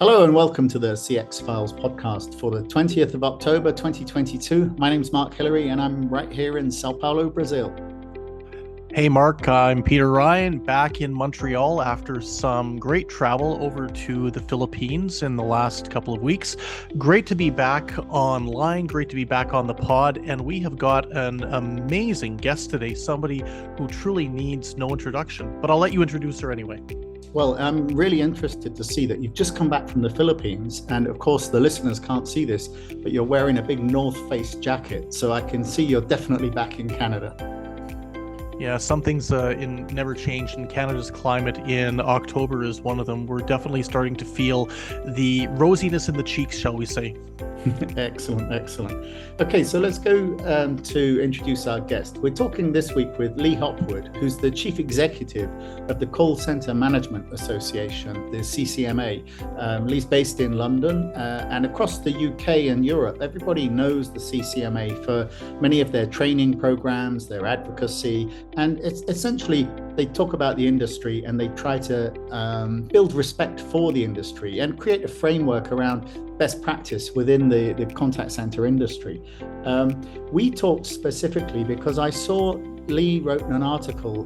Hello and welcome to the CX Files podcast for the 20th of October 2022. My name is Mark Hillary and I'm right here in Sao Paulo, Brazil. Hey Mark, I'm Peter Ryan back in Montreal after some great travel over to the Philippines in the last couple of weeks. Great to be back online, great to be back on the pod, and we have got an amazing guest today, somebody who truly needs no introduction, but I'll let you introduce her anyway. Well, I'm really interested to see that you've just come back from the Philippines, and of course the listeners can't see this, but you're wearing a big North Face jacket, so I can see you're definitely back in Canada. Yeah, some things never change, and Canada's climate in October is one of them. We're definitely starting to feel the rosiness in the cheeks, shall we say. Excellent. Okay, so let's go to introduce our guest. We're talking this week with Leigh Hopwood, who's the Chief Executive of the Call Center Management Association, the CCMA. Leigh's based in London and across the UK and Europe. Everybody knows the CCMA for many of their training programs, their advocacy, and it's essentially they talk about the industry and they try to build respect for the industry and create a framework around best practice within the contact center industry. We talked specifically because I saw Leigh wrote an article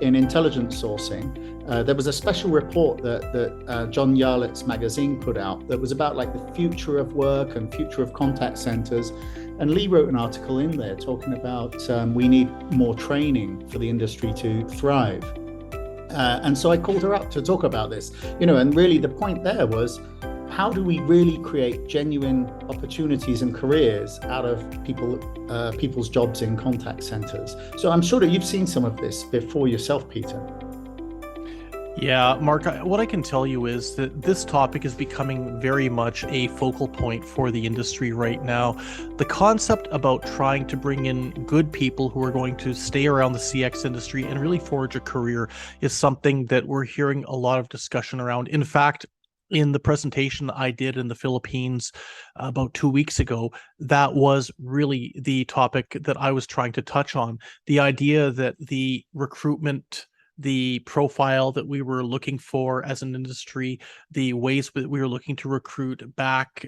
in Intelligence Sourcing. There was a special report that John Yarlett's magazine put out that was about like the future of work and future of contact centers. And Leigh wrote an article in there talking about we need more training for the industry to thrive. And so I called her up to talk about this, and really the point there was, how do we really create genuine opportunities and careers out of people's jobs in contact centers? So I'm sure that you've seen some of this before yourself, Peter. Yeah, Mark, what I can tell you is that this topic is becoming very much a focal point for the industry right now. The concept about trying to bring in good people who are going to stay around the CX industry and really forge a career is something that we're hearing a lot of discussion around. In fact, in the presentation I did in the Philippines about 2 weeks ago, that was really the topic that I was trying to touch on. The idea that the recruitment, the profile that we were looking for as an industry, the ways that we were looking to recruit back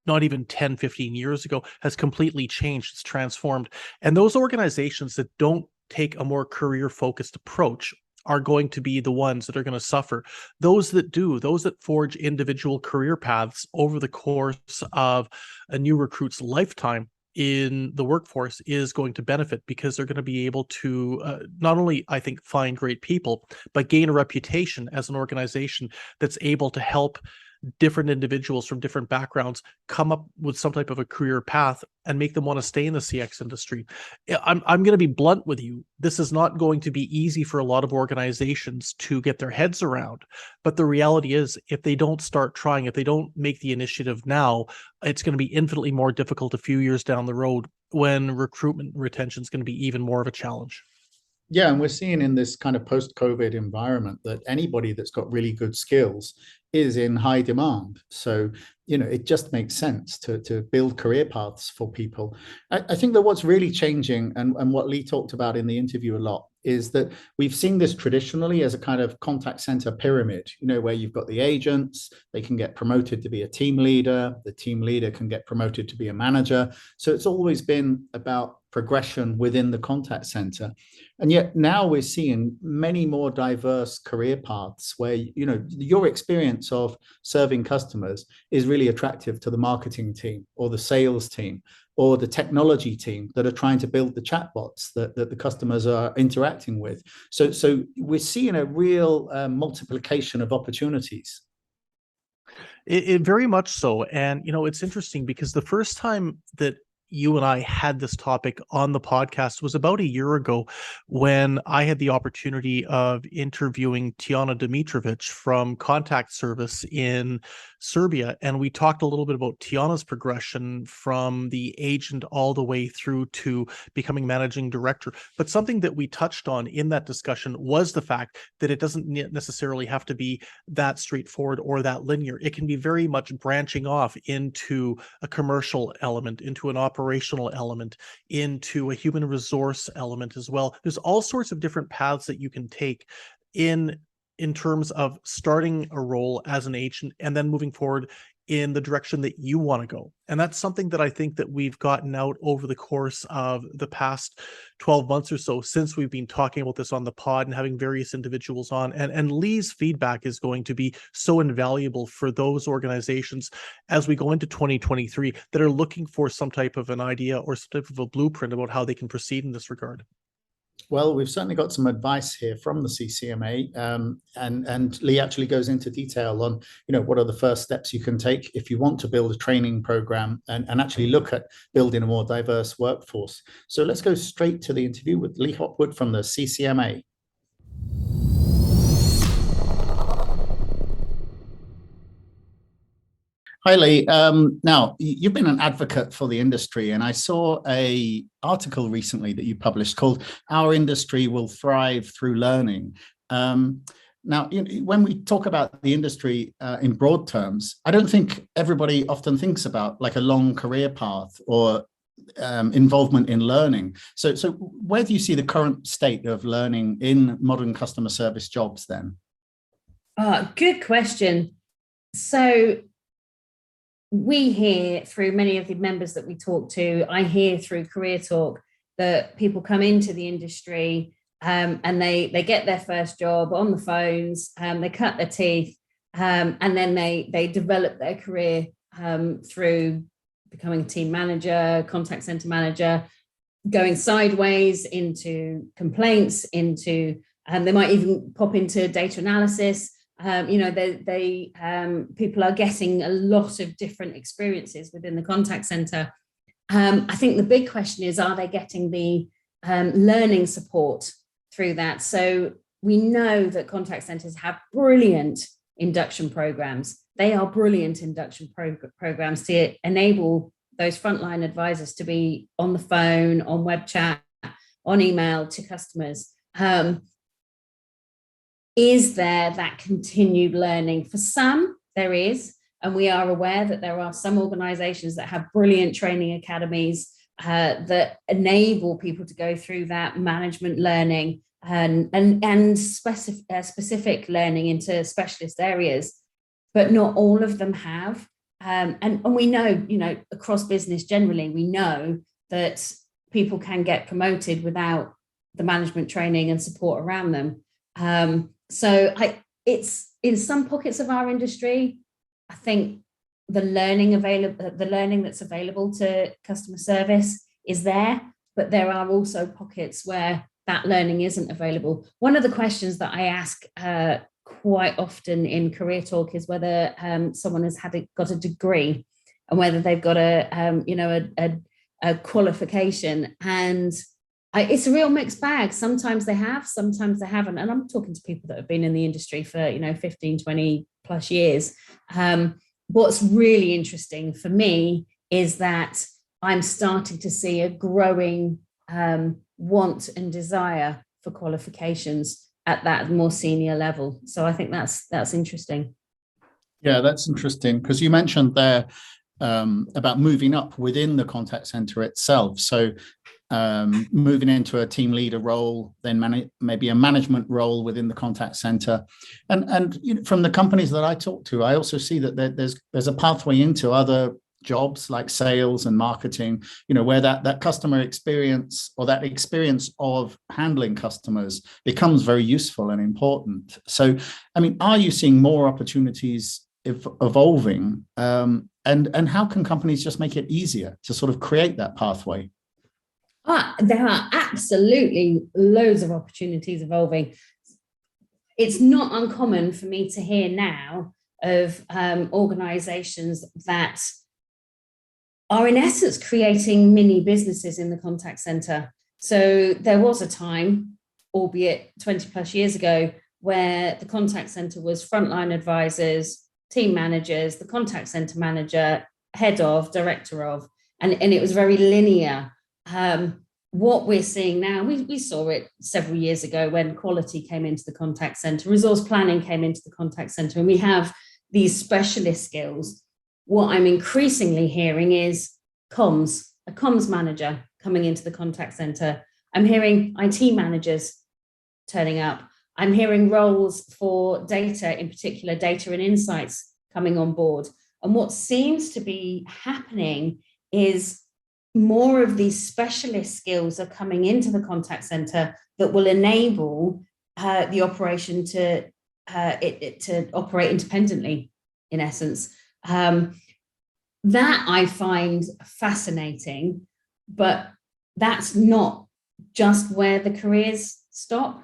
not even 10, 15 years ago has completely changed. It's transformed. And those organizations that don't take a more career-focused approach are going to be the ones that are going to suffer. Those that forge individual career paths over the course of a new recruit's lifetime in the workforce is going to benefit, because they're going to be able to not only, I think, find great people, but gain a reputation as an organization that's able to help different individuals from different backgrounds come up with some type of a career path and make them want to stay in the CX industry. I'm going to be blunt with you. This is not going to be easy for a lot of organizations to get their heads around. But the reality is, if they don't start trying, if they don't make the initiative now, it's going to be infinitely more difficult a few years down the road when recruitment and retention is going to be even more of a challenge. Yeah, and we're seeing in this kind of post-COVID environment that anybody that's got really good skills is in high demand. So, it just makes sense to build career paths for people. I think that what's really changing, and what Leigh talked about in the interview a lot, is that we've seen this traditionally as a kind of contact center pyramid, where you've got the agents, they can get promoted to be a team leader, the team leader can get promoted to be a manager. So it's always been about progression within the contact center. And yet now we're seeing many more diverse career paths where, your experience of serving customers is really attractive to the marketing team or the sales team or the technology team that are trying to build the chatbots that the customers are interacting with. So we're seeing a real multiplication of opportunities. It very much so. And, it's interesting because the first time that you and I had this topic on the podcast was about a year ago, when I had the opportunity of interviewing Tiana Dimitrovic from Contact Service in Serbia. And we talked a little bit about Tiana's progression from the agent all the way through to becoming managing director. But something that we touched on in that discussion was the fact that it doesn't necessarily have to be that straightforward or that linear. It can be very much branching off into a commercial element, into an operational element, into a human resource element as well. There's all sorts of different paths that you can take in in terms of starting a role as an agent and then moving forward in the direction that you want to go. And that's something that I think that we've gotten out over the course of the past 12 months or so since we've been talking about this on the pod and having various individuals on. And Leigh's feedback is going to be so invaluable for those organizations as we go into 2023 that are looking for some type of an idea or some type of a blueprint about how they can proceed in this regard. Well, we've certainly got some advice here from the CCMA, and Leigh actually goes into detail on, what are the first steps you can take if you want to build a training program and actually look at building a more diverse workforce. So let's go straight to the interview with Leigh Hopwood from the CCMA. Hi, Leigh. Now, you've been an advocate for the industry, and I saw an article recently that you published called "Our Industry Will Thrive Through Learning." Now, when we talk about the industry in broad terms, I don't think everybody often thinks about like a long career path or involvement in learning. So where do you see the current state of learning in modern customer service jobs then? Good question. So we hear through many of the members that we talk to, I hear through Career Talk that people come into the industry and they get their first job on the phones, they cut their teeth, and then they develop their career through becoming a team manager, contact center manager, going sideways into complaints, into they might even pop into data analysis. People are getting a lot of different experiences within the contact center. I think the big question is, are they getting the learning support through that? So we know that contact centers have brilliant induction programs. They are brilliant induction programs to enable those frontline advisors to be on the phone, on web chat, on email to customers. Is there that continued learning? For some, there is, and we are aware that there are some organizations that have brilliant training academies that enable people to go through that management learning and specific learning into specialist areas, but not all of them have. And we know, across business generally, we know that people can get promoted without the management training and support around them. So it's in some pockets of our industry, I think the learning that's available to customer service is there, but there are also pockets where that learning isn't available. One of the questions that I ask quite often in Career Talk is whether someone has got a degree and whether they've got a qualification. And it's a real mixed bag. Sometimes they have, sometimes they haven't. And I'm talking to people that have been in the industry for, 15, 20 plus years. What's really interesting for me is that I'm starting to see a growing want and desire for qualifications at that more senior level. So I think that's interesting. Yeah, that's interesting, because you mentioned there about moving up within the contact center itself. So moving into a team leader role, then maybe a management role within the contact center. And from the companies that I talk to, I also see that there's a pathway into other jobs like sales and marketing, where that customer experience or that experience of handling customers becomes very useful and important. So, are you seeing more opportunities evolving? And how can companies just make it easier to sort of create that pathway? There are absolutely loads of opportunities evolving. It's not uncommon for me to hear now of organizations that are in essence creating mini businesses in the contact center. So there was a time, albeit 20 plus years ago, where the contact center was frontline advisors, team managers, the contact center manager, head of, director of, and it was very linear. What we're seeing now, we saw it several years ago when quality came into the contact center, resource planning came into the contact center, and we have these specialist skills. What I'm increasingly hearing is a comms manager coming into the contact center. I'm hearing IT managers turning up. I'm hearing roles for data, in particular, data and insights coming on board. And what seems to be happening is more of these specialist skills are coming into the contact center that will enable the operation to operate independently, in essence. That I find fascinating, but that's not just where the careers stop.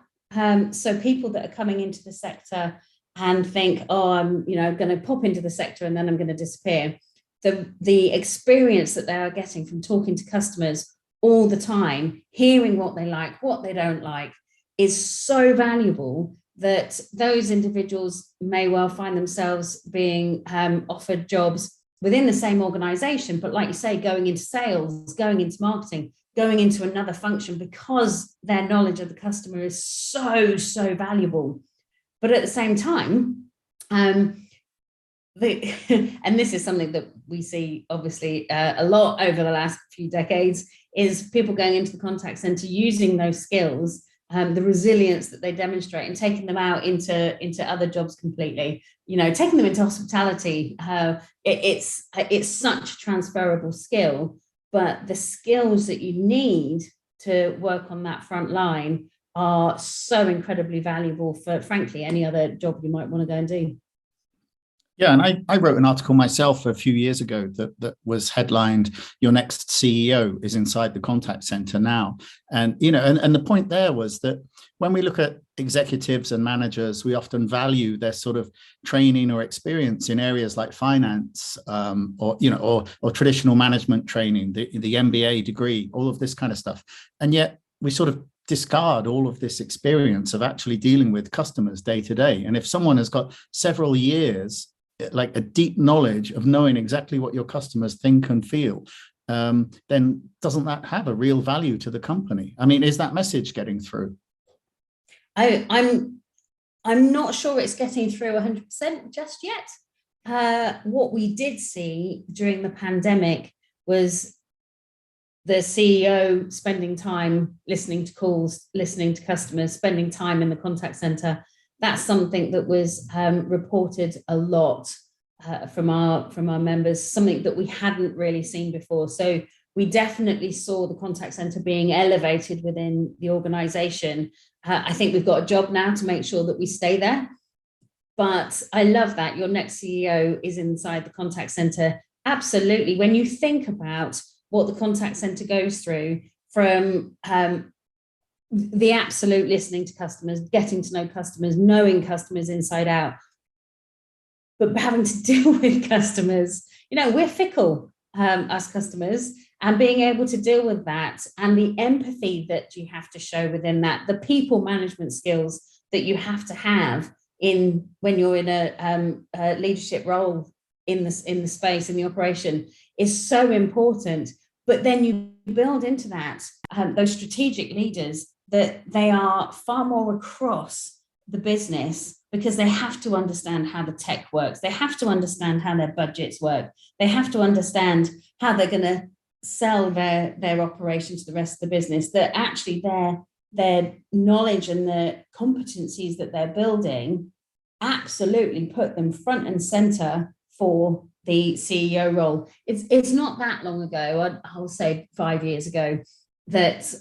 So people that are coming into the sector and think, oh, I'm going to pop into the sector and then I'm going to disappear. The experience that they are getting from talking to customers all the time, hearing what they like, what they don't like, is so valuable that those individuals may well find themselves being offered jobs within the same organization, but like you say, going into sales, going into marketing, going into another function, because their knowledge of the customer is so valuable. But at the same time, and this is something that we see obviously a lot over the last few decades, is people going into the contact center using those skills, the resilience that they demonstrate, and taking them out into other jobs completely, taking them into hospitality. It's such a transferable skill, but the skills that you need to work on that front line are so incredibly valuable for, frankly, any other job you might want to go and do. Yeah, and I wrote an article myself a few years ago that was headlined, "Your next CEO is inside the contact center now." And, and the point there was that when we look at executives and managers, we often value their sort of training or experience in areas like finance, or traditional management training, the MBA degree, all of this kind of stuff. And yet we sort of discard all of this experience of actually dealing with customers day to day. And if someone has got several years, like a deep knowledge of knowing exactly what your customers think and feel, then doesn't that have a real value to the company? I mean, is that message getting through? I'm not sure it's getting through 100% just yet. What we did see during the pandemic was the CEO spending time listening to calls, listening to customers, spending time in the contact center. That's something that was reported a lot from our members, something that we hadn't really seen before. So we definitely saw the contact center being elevated within the organization. I think we've got a job now to make sure that we stay there. But I love that your next CEO is inside the contact center. Absolutely. When you think about what the contact center goes through, from the absolute listening to customers, getting to know customers, knowing customers inside out, but having to deal with customers, we're fickle, us customers, and being able to deal with that, and the empathy that you have to show within that, the people management skills that you have to have when you're in a leadership role in the space, in the operation, is so important. But then you build into that those strategic leaders, that they are far more across the business, because they have to understand how the tech works. They have to understand how their budgets work. They have to understand how they're going to sell their operation to the rest of the business, that actually their knowledge and the competencies that they're building absolutely put them front and center for the CEO role. It's not that long ago, I'll say 5 years ago, that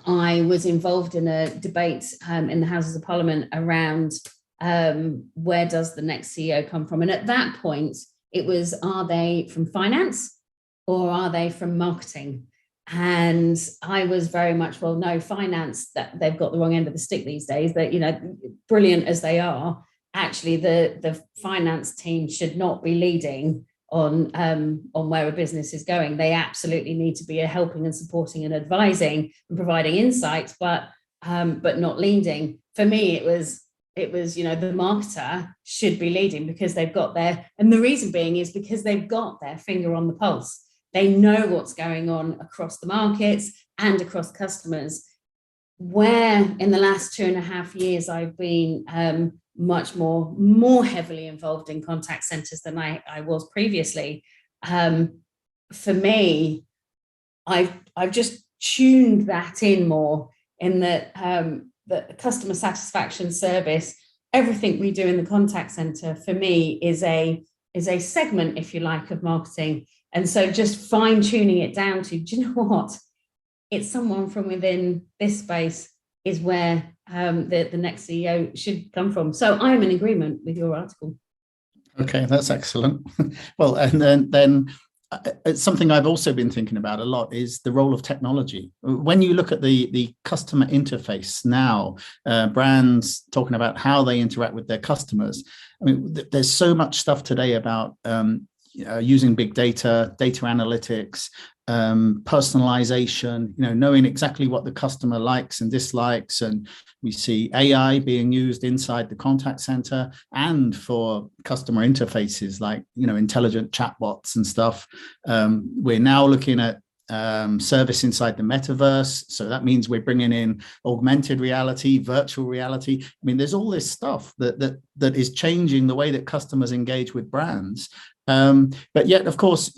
I was involved in a debate in the Houses of Parliament around where does the next CEO come from? And at that point, it was, are they from finance or are they from marketing? And I was very much, well, no, finance, that they've got the wrong end of the stick these days. That, brilliant as they are, actually the finance team should not be leading on where a business is going. They absolutely need to be helping and supporting and advising and providing insights, but not leading. For me, it was the marketer should be leading, because they've got and the reason being is because they've got their finger on the pulse. They know what's going on across the markets and across customers. Where in the last 2.5 years I've been much more heavily involved in contact centers than I was previously. For me, I've just tuned that in more, in that the customer satisfaction service, everything we do in the contact center for me is a segment, if you like, of marketing. And so just fine tuning it down to, do you know what? It's someone from within this space is where the next CEO should come from. So I'm in agreement with your article. Okay, that's excellent. Well, and then it's something I've also been thinking about a lot is the role of technology. When you look at the customer interface now, brands talking about how they interact with their customers. I mean, there's so much stuff today about using big data analytics, personalization, knowing exactly what the customer likes and dislikes. And we see AI being used inside the contact center and for customer interfaces like, intelligent chatbots and stuff. We're now looking at service inside the metaverse. So that means we're bringing in augmented reality, virtual reality. I mean, there's all this stuff that is changing the way that customers engage with brands. But yet, of course,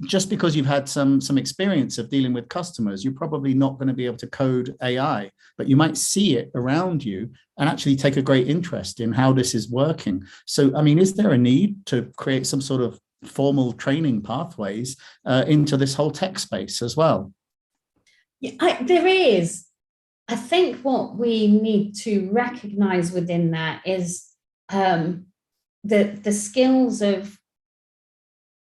just because you've had some experience of dealing with customers, you're probably not going to be able to code AI, but you might see it around you and actually take a great interest in how this is working. So, I mean, is there a need to create some sort of formal training pathways into this whole tech space as well? Yeah, there is. I think what we need to recognize within that is the skills of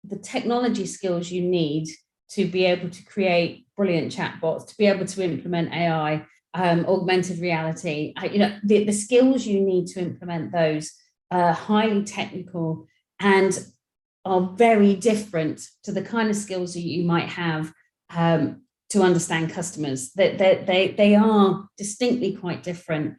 the technology skills you need to be able to create brilliant chatbots, to be able to implement AI, augmented reality. The skills you need to implement those are highly technical and are very different to the kind of skills that you might have to understand customers. They are distinctly quite different.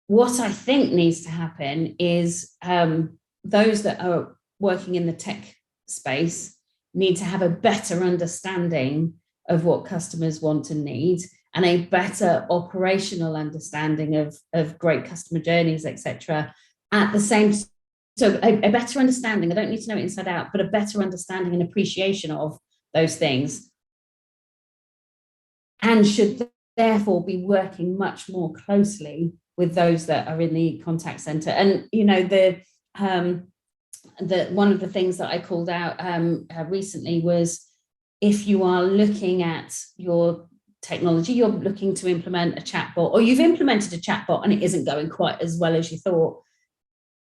What I think needs to happen is those that are working in the tech space need to have a better understanding of what customers want and need, and a better operational understanding of great customer journeys, etc. At the same time, so a better understanding, I don't need to know it inside out, but a better understanding and appreciation of those things, and should therefore be working much more closely with those that are in the contact center. And one of the things that I called out recently was, if you are looking at your technology, you're looking to implement a chatbot, or you've implemented a chatbot and it isn't going quite as well as you thought.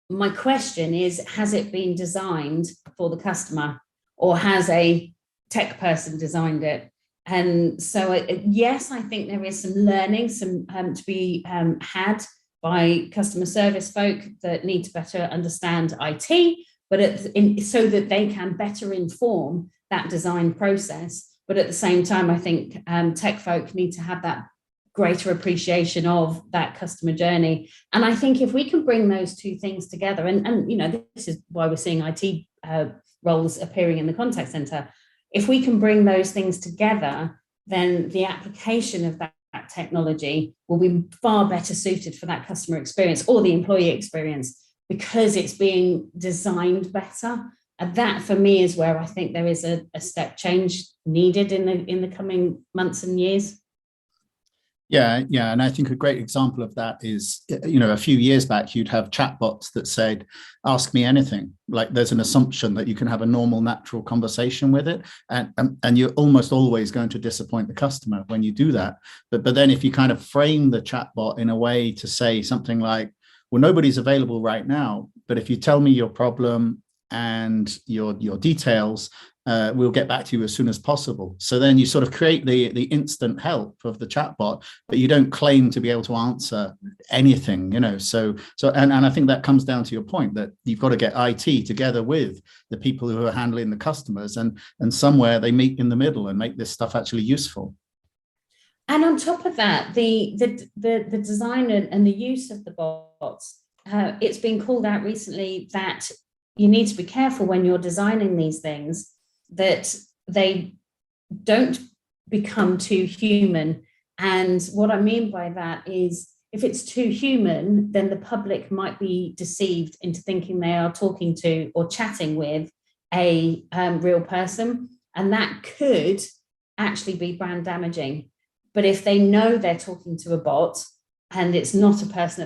My question is, has it been designed for the customer, or has a tech person designed it? And so, yes, I think there is some learning, to be had by customer service folk that need to better understand IT, but so that they can better inform that design process. But at the same time, I think tech folk need to have that greater appreciation of that customer journey. And I think if we can bring those two things together, and this is why we're seeing IT roles appearing in the contact center. If we can bring those things together, then the application of that technology will be far better suited for that customer experience or the employee experience, because it's being designed better. And that, for me, is where I think there is a step change needed in the coming months and years. Yeah, and I think a great example of that is, a few years back, you'd have chatbots that said, "Ask me anything." Like, there's an assumption that you can have a normal, natural conversation with it, and you're almost always going to disappoint the customer when you do that. But then if you kind of frame the chatbot in a way to say something like, "Well, nobody's available right now, but if you tell me your problem and your details, we'll get back to you as soon as possible." So then you sort of create the instant help of the chatbot, but you don't claim to be able to answer anything, So I think that comes down to your point that you've got to get IT together with the people who are handling the customers, and somewhere they meet in the middle and make this stuff actually useful. And on top of that, the design and the use of the bots, it's been called out recently that you need to be careful when you're designing these things that they don't become too human. And what I mean by that is, if it's too human, then the public might be deceived into thinking they are talking to or chatting with a real person. And that could actually be brand damaging, But if they know they're talking to a bot and it's not a person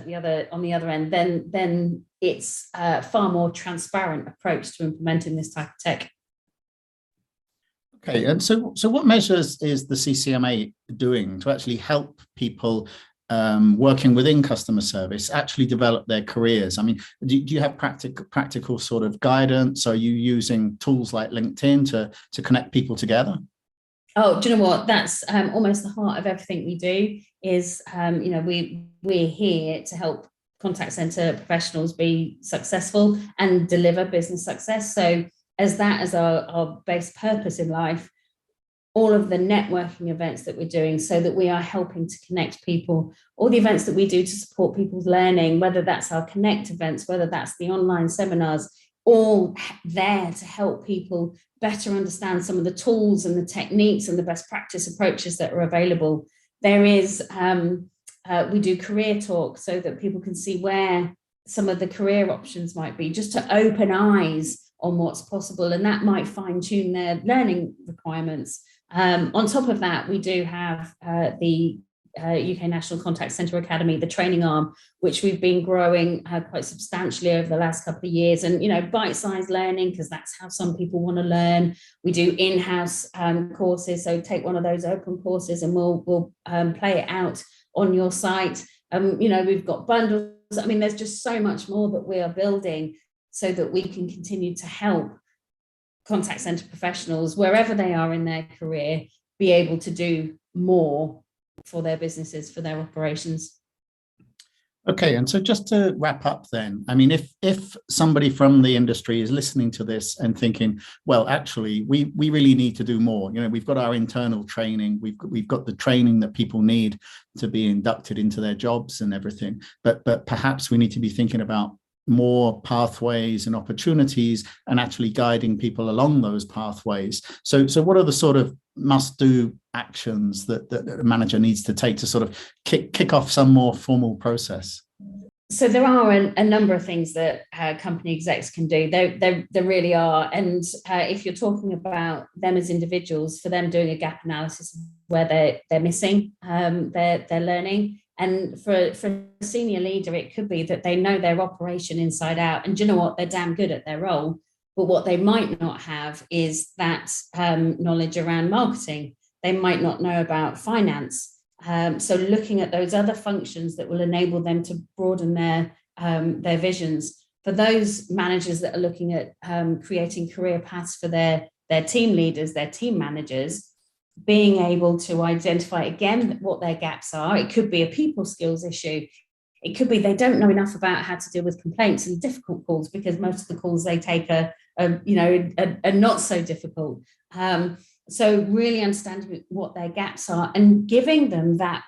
on the other end, then it's a far more transparent approach to implementing this type of tech. Okay, and so what measures is the CCMA doing to actually help people working within customer service actually develop their careers? I mean, do you have practical sort of guidance? Are you using tools like LinkedIn to connect people together? Oh, do you know what? That's almost the heart of everything we do. Is we're here to help contact center professionals be successful and deliver business success. So as our base purpose in life, all of the networking events that we're doing, so that we are helping to connect people, all the events that we do to support people's learning, whether that's our Connect events, whether that's the online seminars, all there to help people better understand some of the tools and the techniques and the best practice approaches that are available. There is, we do career talk so that people can see where some of the career options might be, just to open eyes on what's possible, and that might fine tune their learning requirements. On top of that, we do have the UK National Contact Centre Academy, the training arm, which we've been growing quite substantially over the last couple of years. And, bite-sized learning, because that's how some people want to learn. We do in-house courses. So take one of those open courses and we'll play it out on your site. We've got bundles. I mean, there's just so much more that we are building so that we can continue to help contact centre professionals, wherever they are in their career, be able to do more for their businesses, for their operations. Okay, and so just to wrap up then, I mean, if somebody from the industry is listening to this and thinking, well, actually, we really need to do more. We've got our internal training, we've got the training that people need to be inducted into their jobs and everything, but perhaps we need to be thinking about more pathways and opportunities and actually guiding people along those pathways. So what are the sort of must-do actions that a manager needs to take to sort of kick off some more formal process? So there are a number of things that company execs can do. There really are. And if you're talking about them as individuals, for them doing a gap analysis where they're missing their learning. And for a senior leader, it could be that they know their operation inside out. And do you know what? They're damn good at their role. But what they might not have is that knowledge around marketing. They might not know about finance. So looking at those other functions that will enable them to broaden their visions. For those managers that are looking at creating career paths for their team leaders, their team managers, being able to identify again what their gaps are. It could be a people skills issue. It could be they don't know enough about how to deal with complaints and difficult calls, because most of the calls they take are not so difficult. So really understanding what their gaps are and giving them that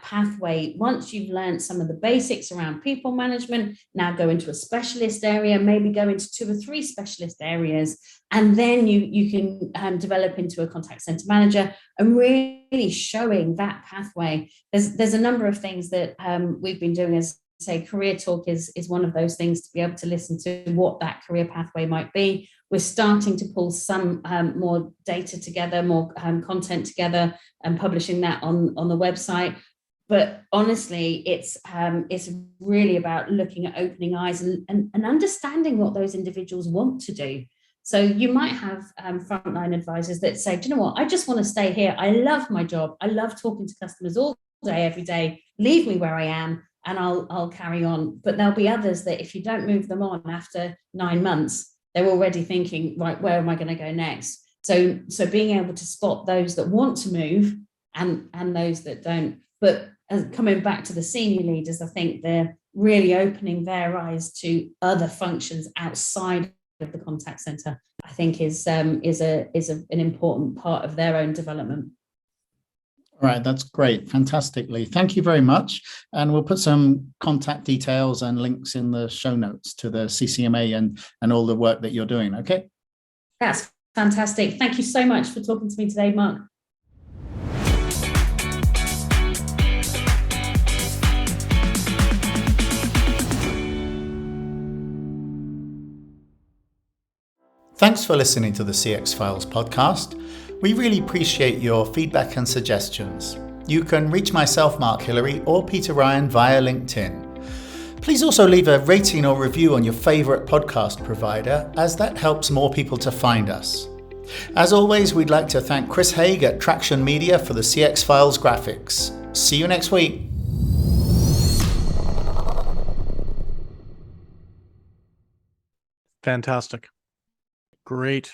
pathway. Once you've learned some of the basics around people management, now go into a specialist area, maybe go into 2 or 3 specialist areas, and then you can develop into a contact center manager, and really showing that pathway. There's a number of things that we've been doing. As say, career talk is one of those things, to be able to listen to what that career pathway might be. We're starting to pull some more data together, more content together, and publishing that on the website. But honestly, it's really about looking at opening eyes and understanding what those individuals want to do. So you might have frontline advisors that say, do you know what, I just want to stay here. I love my job. I love talking to customers all day, every day. Leave me where I am and I'll carry on. But there'll be others that if you don't move them on after 9 months, they're already thinking, right, where am I going to go next? So being able to spot those that want to move and those that don't. But coming back to the senior leaders, I think they're really opening their eyes to other functions outside of the contact center. I think is an important part of their own development. All right, that's great. Fantastically. Thank you very much. And we'll put some contact details and links in the show notes to the CCMA and all the work that you're doing. Okay. That's fantastic. Thank you so much for talking to me today, Mark. Thanks for listening to the CX Files podcast. We really appreciate your feedback and suggestions. You can reach myself, Mark Hillary, or Peter Ryan via LinkedIn. Please also leave a rating or review on your favourite podcast provider, as that helps more people to find us. As always, we'd like to thank Chris Haig at Traction Media for the CX Files graphics. See you next week. Fantastic. Great.